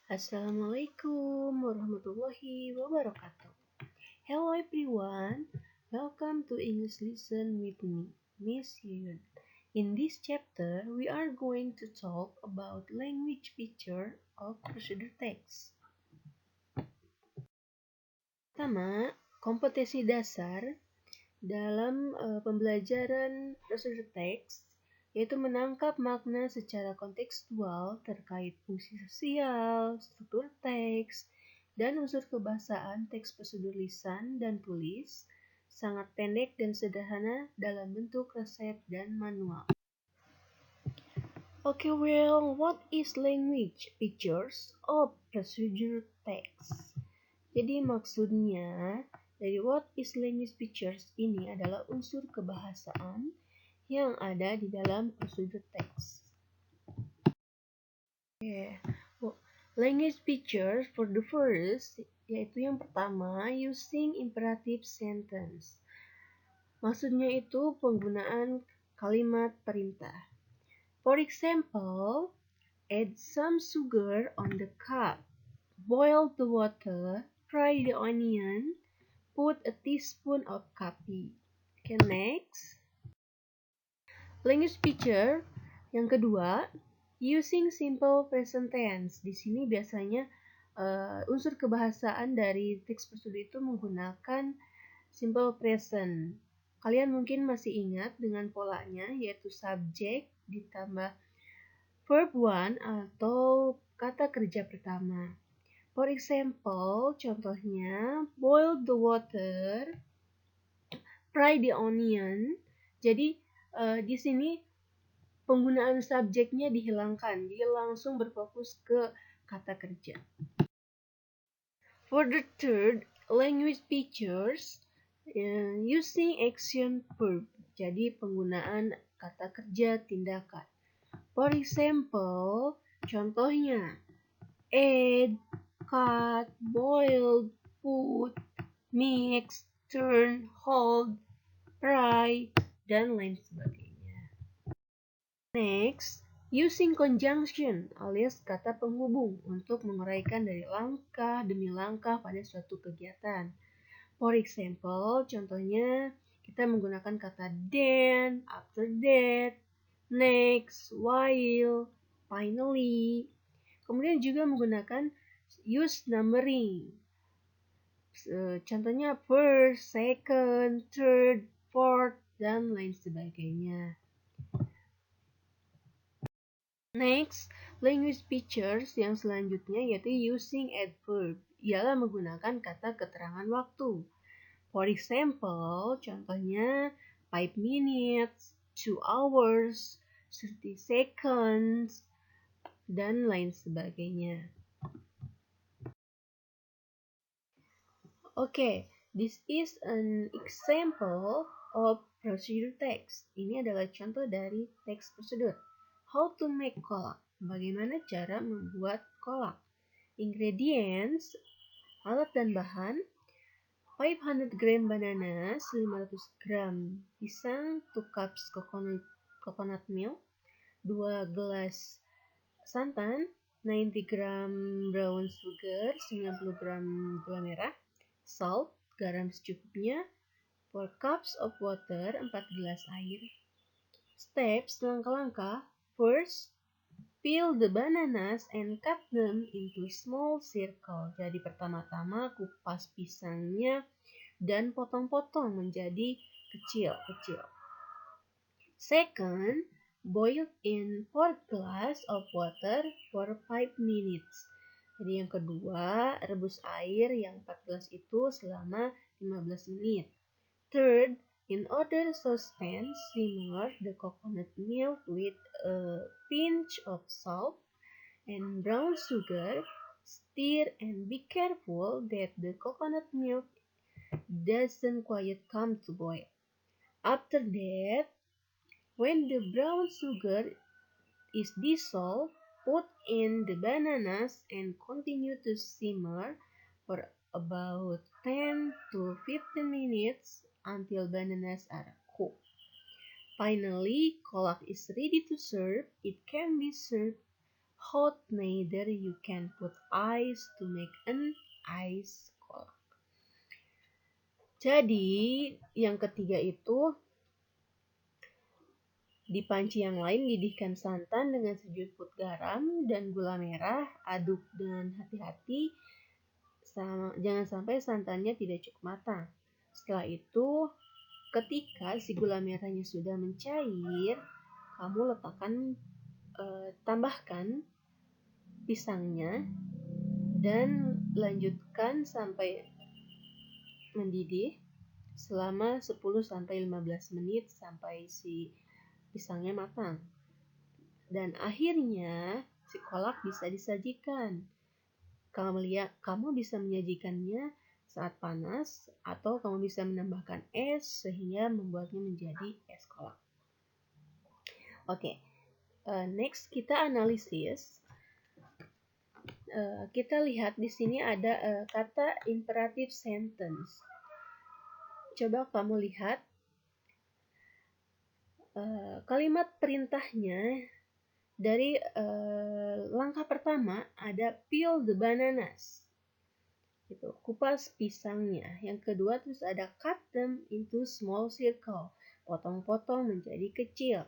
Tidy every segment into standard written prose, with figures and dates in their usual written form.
Assalamualaikum warahmatullahi wabarakatuh. Hello everyone, welcome to English Lesson with me, Miss Yuyun. In this chapter, we are going to talk about language feature of procedure text. Pertama, kompetensi dasar dalam pembelajaran procedure text yaitu menangkap makna secara kontekstual terkait fungsi sosial, struktur teks, dan unsur kebahasaan teks prosedur lisan dan tulis, sangat pendek dan sederhana dalam bentuk resep dan manual. Okay, well, what is language features of procedure text? Jadi maksudnya dari what is language features ini adalah unsur kebahasaan yang ada di dalam prosedur teks. Language features for the first, yaitu yang pertama, using imperative sentence. Maksudnya itu penggunaan kalimat perintah. For example, add some sugar on the cup. Boil the water, fry the onion, put a teaspoon of coffee. Okay, next. Language feature yang kedua, using simple present tense. Di sini biasanya unsur kebahasaan dari teks prosedur itu menggunakan simple present. Kalian mungkin masih ingat dengan polanya, yaitu subjek ditambah verb one atau kata kerja pertama. For example, contohnya, boil the water, fry the onion. Jadi di sini penggunaan subjeknya dihilangkan, dia langsung berfokus ke kata kerja. For the third, language features using action verb. Jadi penggunaan kata kerja tindakan. For example, contohnya add, cut, boil, put, mix, turn, hold, fry, dan lain sebagainya. Next, using conjunction alias kata penghubung untuk menguraikan dari langkah demi langkah pada suatu kegiatan. For example, contohnya kita menggunakan kata then, after that, next, while, finally. Kemudian juga menggunakan use numbering. Contohnya first, second, third, fourth, dan lain sebagainya. Next, language features yang selanjutnya yaitu using adverb. Ialah menggunakan kata keterangan waktu. For example, contohnya 5 minutes, 2 hours, 30 seconds, dan lain sebagainya. Okay, this is an example of procedure text. Ini adalah contoh dari teks prosedur. How to make kolak. Bagaimana cara membuat kolak. Ingredients, alat dan bahan, 500 gram bananas, 500 gram pisang, 2 cups coconut milk, 2 gelas santan, 90 gram brown sugar, 90 gram gula merah, salt, garam secukupnya, 4 cups of water, 4 gelas air. Steps, langkah-langkah. First, peel the bananas and cut them into small circle. Jadi pertama-tama kupas pisangnya dan potong-potong menjadi kecil-kecil. Second, boil in 4 glass of water for 5 minutes. Jadi yang kedua, rebus air yang 4 gelas itu selama 15 menit. Third, in other saucepan, simmer the coconut milk with a pinch of salt and brown sugar. Stir and be careful that the coconut milk doesn't quite come to boil. After that, when the brown sugar is dissolved, put in the bananas and continue to simmer for about 10 to 15 minutes until bananas are cooked. Finally, kolak is ready to serve. It can be served Hot neither you can put ice to make an ice kolak. Jadi yang ketiga itu di panci yang lain didihkan santan dengan sejumput garam dan gula merah, aduk dengan hati-hati jangan sampai santannya tidak cukup matang. Setelah itu, ketika si gula merahnya sudah mencair, kamu tambahkan pisangnya dan lanjutkan sampai mendidih selama 10-15 menit sampai si pisangnya matang. Dan akhirnya si kolak bisa disajikan. Kamu bisa menyajikannya saat panas atau kamu bisa menambahkan es sehingga membuatnya menjadi es kolak. Oke, next kita analisis. Kita lihat di sini ada kata imperative sentence. Coba kamu lihat kalimat perintahnya. Dari langkah pertama ada peel the bananas. Gitu, kupas pisangnya. Yang kedua terus ada cut them into small circle. Potong-potong menjadi kecil.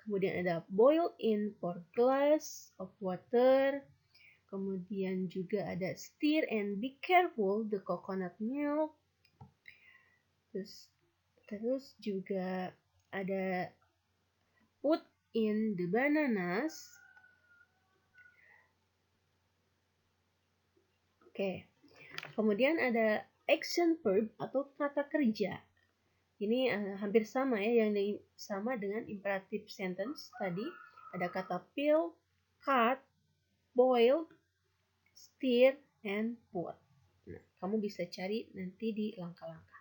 Kemudian ada boil in 4 glass of water. Kemudian juga ada stir and be careful the coconut milk. Terus juga ada put in the bananas. Oke. Kemudian ada action verb atau kata kerja. Ini hampir sama ya, yang sama dengan imperative sentence tadi. Ada kata peel, cut, boil, stir, and put. Nah, kamu bisa cari nanti di langkah-langkah.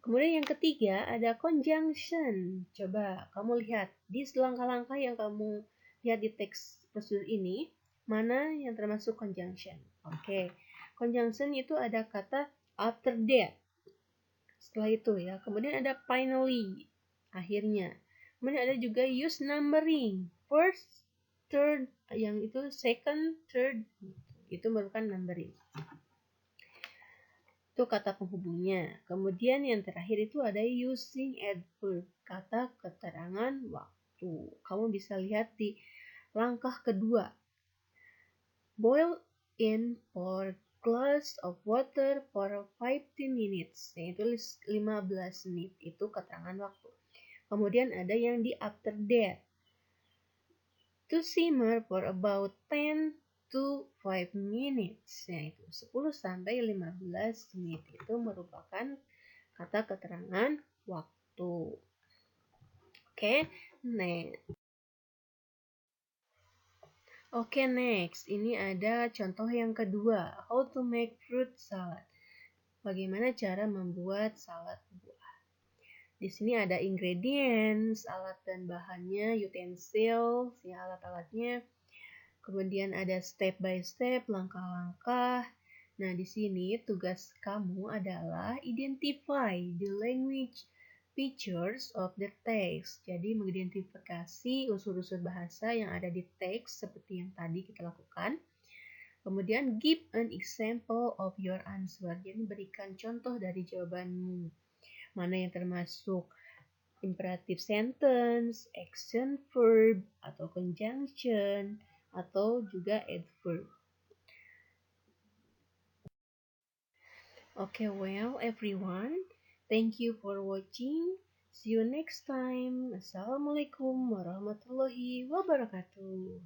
Kemudian yang ketiga ada conjunction. Coba kamu lihat di langkah-langkah yang kamu lihat di teks prosedur ini, mana yang termasuk conjunction. Oke. Conjunction itu ada kata after that. Setelah itu ya. Kemudian ada finally. Akhirnya. Kemudian ada juga use numbering. First, third, yang itu second, third. Itu merupakan numbering. Itu kata penghubungnya. Kemudian yang terakhir itu ada using adverb, kata keterangan waktu. Kamu bisa lihat di langkah kedua. Boil in 4 glass of water for 50 minutes, yaitu 15 menit. Itu keterangan waktu. Kemudian ada yang di after that. To simmer for about 10 to 5 minutes, yaitu 10-15 menit. Itu merupakan kata keterangan waktu. Oke, next. Ini ada contoh yang kedua. How to make fruit salad. Bagaimana cara membuat salad buah. Di sini ada ingredients, alat dan bahannya, utensils, ya alat-alatnya. Kemudian ada step by step, langkah-langkah. Nah, di sini tugas kamu adalah identify the language features of the text. Jadi, mengidentifikasi unsur-unsur bahasa yang ada di teks seperti yang tadi kita lakukan. Kemudian, give an example of your answer. Jadi, berikan contoh dari jawabanmu. Mana yang termasuk imperative sentence, action verb, atau conjunction, atau juga adverb. Okay, well everyone, thank you for watching. See you next time. Assalamualaikum warahmatullahi wabarakatuh.